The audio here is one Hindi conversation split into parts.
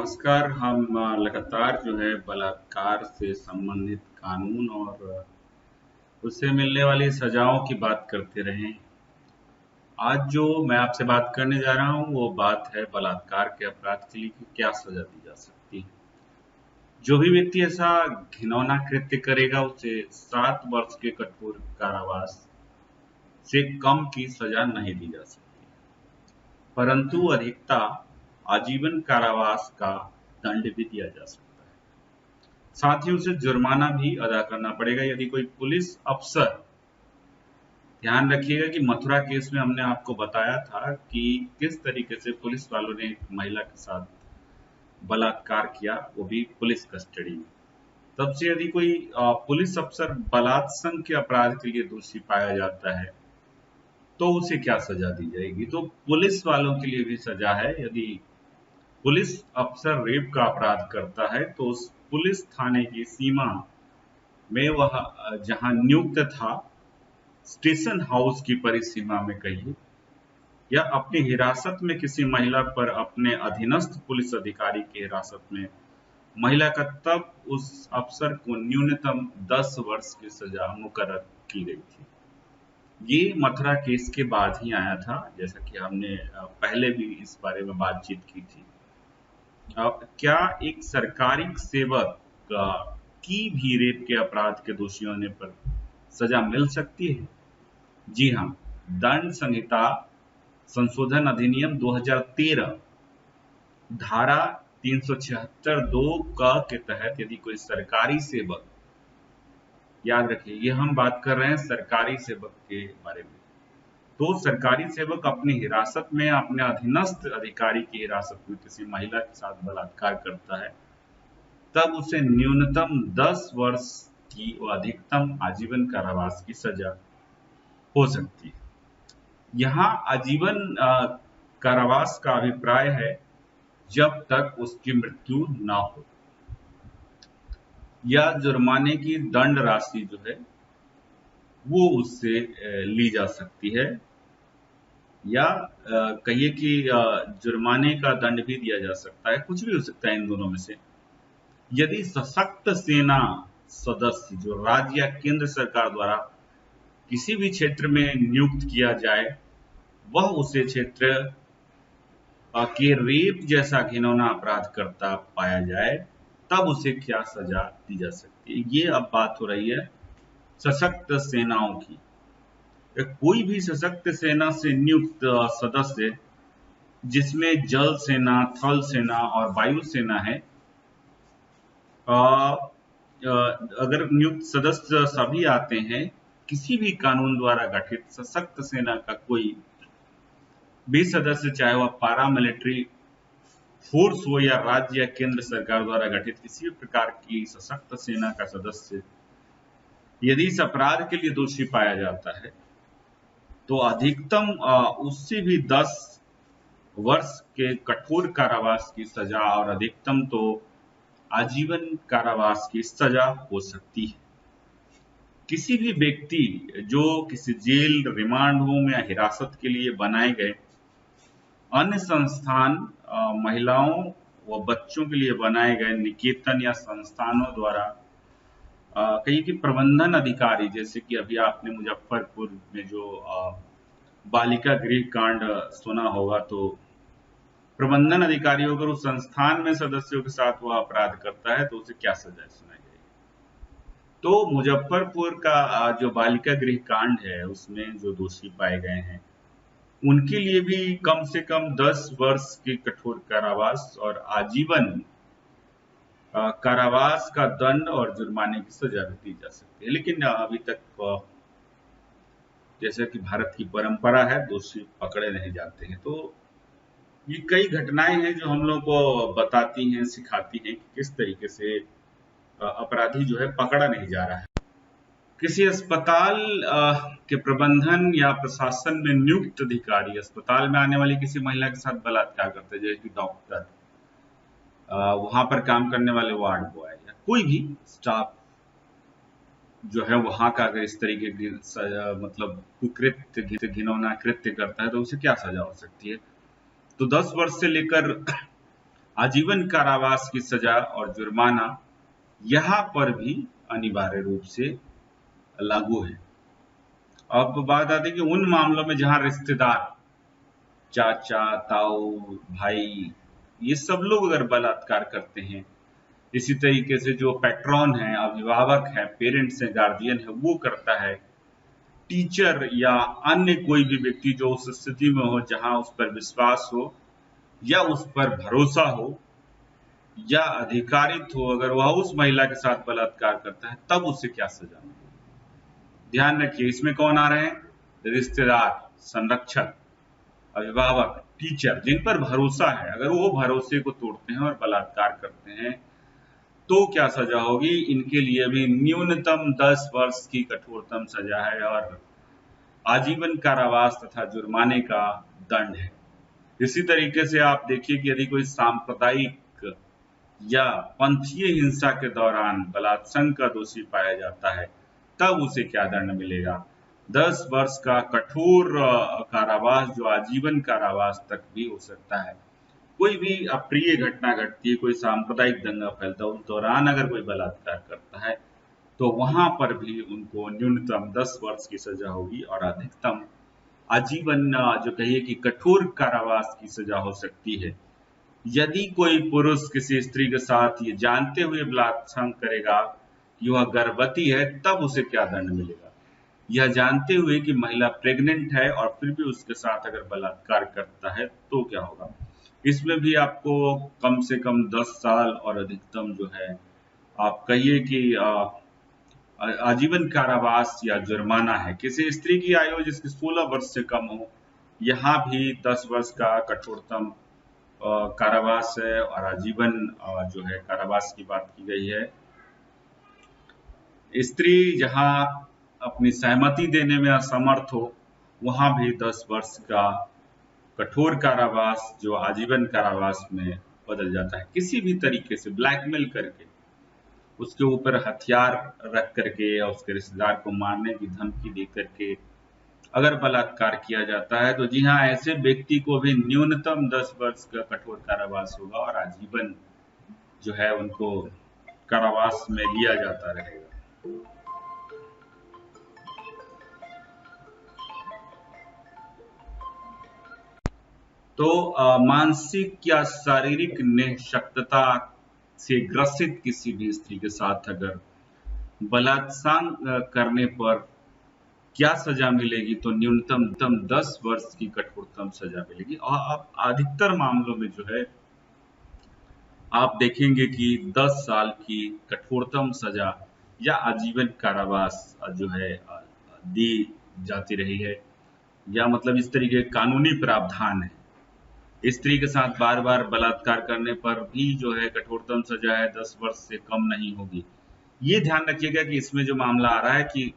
नमस्कार। हम लगातार जो है बलात्कार से संबंधित कानून और उससे मिलने वाली सजाओं की बात करते रहे। आज जो मैं आपसे बात करने जा रहा हूँ वो बात है बलात्कार के अपराध के लिए कि क्या सजा दी जा सकती है। जो भी व्यक्ति ऐसा घिनौना कृत्य करेगा उसे 7 वर्ष के कठोर कारावास से कम की सजा नहीं दी जा सकती, परंतु अधिकता आजीवन कारावास का दंड भी दिया जा सकता है। साथ ही उसे जुर्माना भी अदा करना पड़ेगा यदि कोई पुलिस अफसर, ध्यान रखिएगा कि मथुरा केस में हमने आपको बताया था कि किस तरीके से पुलिस वालों ने एक महिला के साथ बलात्कार किया, वो भी पुलिस कस्टडी में। तब से यदि कोई पुलिस अफसर बलात्संग के अपराध के लिए दोषी पाया जाता है तो उसे क्या सजा दी जाएगी। तो पुलिस वालों के लिए भी सजा है। यदि पुलिस अफसर रेप का अपराध करता है तो उस पुलिस थाने की सीमा में वह जहां नियुक्त था, स्टेशन हाउस की परिसीमा में कहिए, या अपनी हिरासत में किसी महिला पर अपने अधीनस्थ पुलिस अधिकारी की हिरासत में महिला का, तब उस अफसर को न्यूनतम 10 वर्ष की सजा मुकर्रर की गई थी। ये मथुरा केस के बाद ही आया था, जैसा कि हमने पहले भी इस बारे में बातचीत की थी। क्या एक सरकारी सेवक की भी रेप के अपराध के दोषी होने पर सजा मिल सकती है? जी हाँ, दंड संहिता संशोधन अधिनियम 2013 धारा 376(2) के तहत यदि कोई सरकारी सेवक, याद रखिए ये हम बात कर रहे हैं सरकारी सेवक के बारे में, तो सरकारी सेवक अपनी हिरासत में अपने अधीनस्थ अधिकारी की हिरासत में किसी महिला के साथ बलात्कार करता है, तब उसे न्यूनतम 10 वर्ष की व अधिकतम आजीवन कारावास की सजा हो सकती है। यहाँ आजीवन कारावास का अभिप्राय है जब तक उसकी मृत्यु ना हो, या जुर्माने की दंड राशि जो है वो उससे ली जा सकती है, या कहिए कि जुर्माने का दंड भी दिया जा सकता है, कुछ भी हो सकता है इन दोनों में से। यदि सशक्त सेना सदस्य जो राज्य या केंद्र सरकार द्वारा किसी भी क्षेत्र में नियुक्त किया जाए, वह उसे क्षेत्र के रेप जैसा घिनौना अपराध करता पाया जाए, तब उसे क्या सजा दी जा सकती है। ये अब बात हो रही है सशक्त सेनाओं की। कोई भी सशक्त सेना से नियुक्त सदस्य जिसमें जल सेना, थल सेना और वायु सेना है, अगर नियुक्त सदस्य सभी आते हैं, किसी भी कानून द्वारा गठित सशक्त सेना का कोई भी सदस्य, चाहे वह पारा मिलिट्री फोर्स हो या राज्य या केंद्र सरकार द्वारा गठित किसी भी प्रकार की सशक्त सेना का सदस्य, यदि इस अपराध के लिए दोषी पाया जाता है तो अधिकतम उससे भी 10 वर्ष के कठोर कारावास की सजा और अधिकतम तो आजीवन कारावास की सजा हो सकती है। किसी भी व्यक्ति जो किसी जेल, रिमांड होम या हिरासत के लिए बनाए गए अन्य संस्थान, महिलाओं व बच्चों के लिए बनाए गए निकेतन या संस्थानों द्वारा कहीं की प्रबंधन अधिकारी, जैसे कि अभी आपने मुजफ्फरपुर में जो बालिका गृह कांड सुना होगा, तो प्रबंधन अधिकारी अगर उस संस्थान में सदस्यों के साथ वह अपराध करता है तो उसे क्या सजा सुनाई जाएगी। तो मुजफ्फरपुर का जो बालिका गृह कांड है उसमें जो दोषी पाए गए हैं उनके लिए भी कम से कम 10 वर्ष की कठोर कारावास और आजीवन कारावास का दंड और जुर्माने की सजा भी दी जा सकती है। लेकिन अभी तक जैसे कि भारत की परंपरा है, दोषी पकड़े नहीं जाते हैं। तो ये कई घटनाएं हैं जो हम लोग को बताती हैं, सिखाती हैं कि किस तरीके से अपराधी जो है पकड़ा नहीं जा रहा है। किसी अस्पताल के प्रबंधन या प्रशासन में नियुक्त अधिकारी अस्पताल में आने वाली किसी महिला के साथ बलात्कार करते हैं, जैसे कि डॉक्टर, वहां पर काम करने वाले वार्ड बॉय या कोई भी स्टाफ जो है वहां का अगर इस तरीके की मतलब कुकृत्य, घिनौना कृत्य करता है तो उसे क्या सजा हो सकती है। तो 10 वर्ष से लेकर आजीवन कारावास की सजा और जुर्माना यहाँ पर भी अनिवार्य रूप से लागू है। अब बात आती है कि उन मामलों में जहां रिश्तेदार, चाचा, ताऊ, भाई, ये सब लोग अगर बलात्कार करते हैं, इसी तरीके से जो पैट्रॉन है, अभिभावक है, पेरेंट्स है, गार्जियन है, वो करता है, टीचर या अन्य कोई भी व्यक्ति जो उस स्थिति में हो जहां उस पर विश्वास हो या उस पर भरोसा हो या अधिकारित हो, अगर वह उस महिला के साथ बलात्कार करता है, तब उसे क्या सजा मिलेगी। ध्यान रखिए, इसमें कौन आ रहे हैं? रिश्तेदार, संरक्षक, अभिभावक, टीचर, जिन पर भरोसा है। अगर वो भरोसे को तोड़ते हैं और बलात्कार करते हैं तो क्या सजा होगी? इनके लिए भी न्यूनतम 10 वर्ष की कठोरतम सजा है और आजीवन कारावास तथा जुर्माने का दंड है। इसी तरीके से आप देखिए कि यदि कोई सांप्रदायिक या पंथीय हिंसा के दौरान बलात्संग का दोषी पाया जाता है, तब उसे क्या दंड मिलेगा? 10 वर्ष का कठोर कारावास, जो आजीवन कारावास तक भी हो सकता है। कोई भी अप्रिय घटना घटती है, कोई सांप्रदायिक दंगा फैलता है, उस दौरान अगर कोई बलात्कार करता है तो वहां पर भी उनको न्यूनतम 10 वर्ष की सजा होगी और अधिकतम आजीवन, जो कहिए कि कठोर कारावास की सजा हो सकती है। यदि कोई पुरुष किसी स्त्री के साथ ये जानते हुए बलात्संग करेगा कि वह गर्भवती है, तब उसे क्या दंड मिलेगा? यह जानते हुए कि महिला प्रेग्नेंट है और फिर भी उसके साथ अगर बलात्कार करता है तो क्या होगा? इसमें भी आपको कम से कम 10 साल और अधिकतम जो है, आप कहिए कि आजीवन कारावास या जुर्माना है। किसी स्त्री की आयु जिसकी 16 वर्ष से कम हो, यहाँ भी 10 वर्ष का कठोरतम कारावास है और आजीवन जो है कारावास की बात की गई है। स्त्री जहां अपनी सहमति देने में असमर्थ हो, वहां भी 10 वर्ष का कठोर कारावास जो आजीवन कारावास में बदल जाता है। किसी भी तरीके से ब्लैकमेल करके, उसके ऊपर हथियार रख करके या उसके रिश्तेदार को मारने की धमकी दे करके अगर बलात्कार किया जाता है, तो जी हाँ, ऐसे व्यक्ति को भी न्यूनतम 10 वर्ष का कठोर कारावास होगा और आजीवन जो है उनको कारावास में लिया जाता रहेगा। तो मानसिक या शारीरिक निःशक्तता से ग्रसित किसी भी स्त्री के साथ अगर बलात्कार करने पर क्या सजा मिलेगी? तो न्यूनतम 10 वर्ष की कठोरतम सजा मिलेगी। और अब अधिकतर मामलों में जो है आप देखेंगे कि 10 साल की कठोरतम सजा या आजीवन कारावास जो है दी जाती रही है, या मतलब इस तरीके के कानूनी प्रावधान है। स्त्री के साथ बार बार बलात्कार करने पर भी जो है कठोरतम सजा है 10 वर्ष से कम नहीं होगी। ये ध्यान रखिएगा कि इसमें जो मामला आ रहा है कि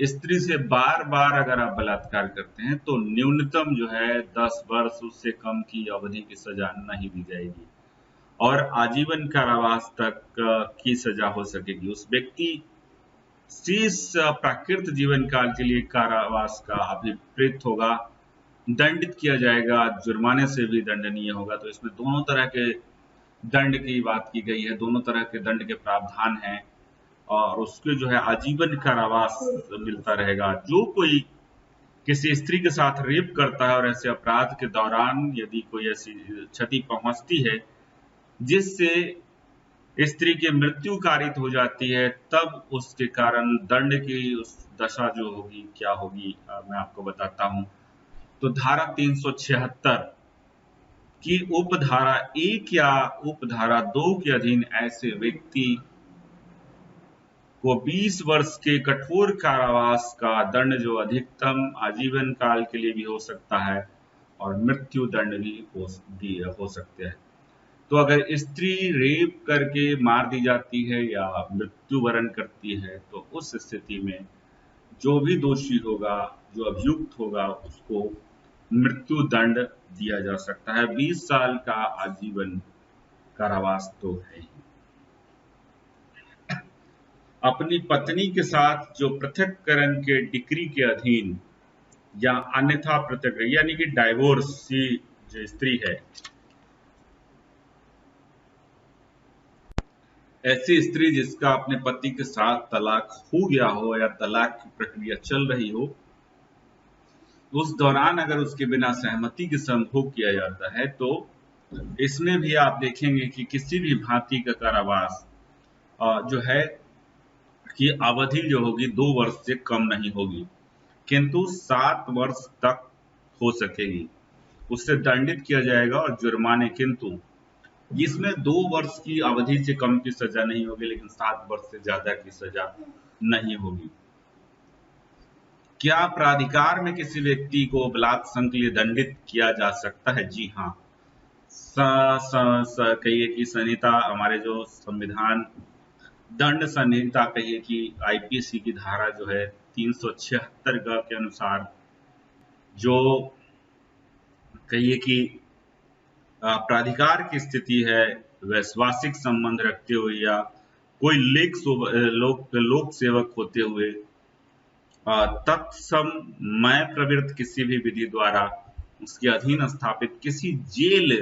स्त्री से बार बार अगर आप बलात्कार करते हैं तो न्यूनतम जो है 10 वर्ष, उससे कम की अवधि की सजा नहीं दी जाएगी और आजीवन कारावास तक की सजा हो सकेगी। उस व्यक्ति शेष प्राकृत जीवन काल के लिए कारावास का अभिप्रेत होगा, दंडित किया जाएगा, जुर्माने से भी दंडनीय होगा। तो इसमें दोनों तरह के दंड की बात की गई है, दोनों तरह के दंड के प्रावधान हैं और उसके जो है आजीवन कारावास मिलता रहेगा। जो कोई किसी स्त्री के साथ रेप करता है और ऐसे अपराध के दौरान यदि कोई ऐसी क्षति पहुंचती है जिससे स्त्री की मृत्यु कारित हो जाती है, तब उसके कारण दंड की उस दशा जो होगी क्या होगी, मैं आपको बताता हूं। तो धारा 376 की उपधारा 1 या उपधारा 2 के अधीन ऐसे व्यक्ति को 20 वर्ष के कठोर कारावास का दंड जो अधिकतम आजीवन काल के लिए भी हो सकता है और मृत्यु दंड भी हो सकते हैं। तो अगर स्त्री रेप करके मार दी जाती है या मृत्यु वरण करती है, तो उस स्थिति में जो भी दोषी होगा, जो अभियुक्त होगा, उसको मृत्यु दंड दिया जा सकता है। 20 साल का आजीवन कारावास तो है ही। अपनी पत्नी के साथ जो पृथककरण के डिक्री के अधीन या अन्यथा पृथक, यानी कि डाइवोर्स जो स्त्री है, ऐसी स्त्री जिसका अपने पति के साथ तलाक हो गया हो या तलाक की प्रक्रिया चल रही हो, उस दौरान अगर उसके बिना सहमति के संभोग किया जाता है तो इसमें भी आप देखेंगे कि किसी भी भांति का कारावास जो है कि अवधि जो होगी 2 वर्ष से कम नहीं होगी, किंतु 7 वर्ष तक हो सकेगी। उससे दंडित किया जाएगा और जुर्माने, किंतु इसमें 2 वर्ष की अवधि से कम की सजा नहीं होगी, लेकिन 7 वर्ष से ज्यादा की सजा नहीं होगी। क्या प्राधिकार में किसी व्यक्ति को बलात्संग के लिए दंडित किया जा सकता है? जी हाँ। कहिए कि संहिता, हमारे जो संविधान दंड संहिता, कहिए कि आईपीसी की धारा जो है 376 के अनुसार, जो कहिए कि प्राधिकार की स्थिति है वैश्वासिक संबंध रखते हुए या कोई लोक सेवक होते हुए तत्समय प्रवृत्त किसी भी विधि द्वारा उसके अधीन स्थापित किसी जेल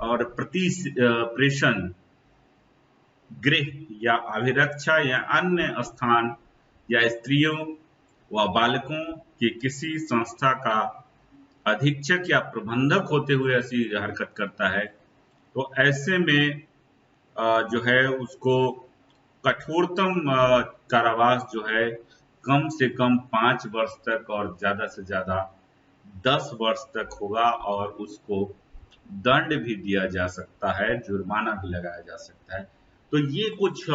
और प्रेषण गृह या अभिरक्षा या अन्य स्थान या स्त्रियों व बालकों की किसी संस्था का अधीक्षक या प्रबंधक होते हुए ऐसी हरकत करता है, तो ऐसे में जो है उसको कठोरतम कारावास जो है कम से कम 5 वर्ष तक और ज्यादा से ज्यादा 10 वर्ष तक होगा, और उसको दंड भी दिया जा सकता है, जुर्माना भी लगाया जा सकता है। तो ये कुछ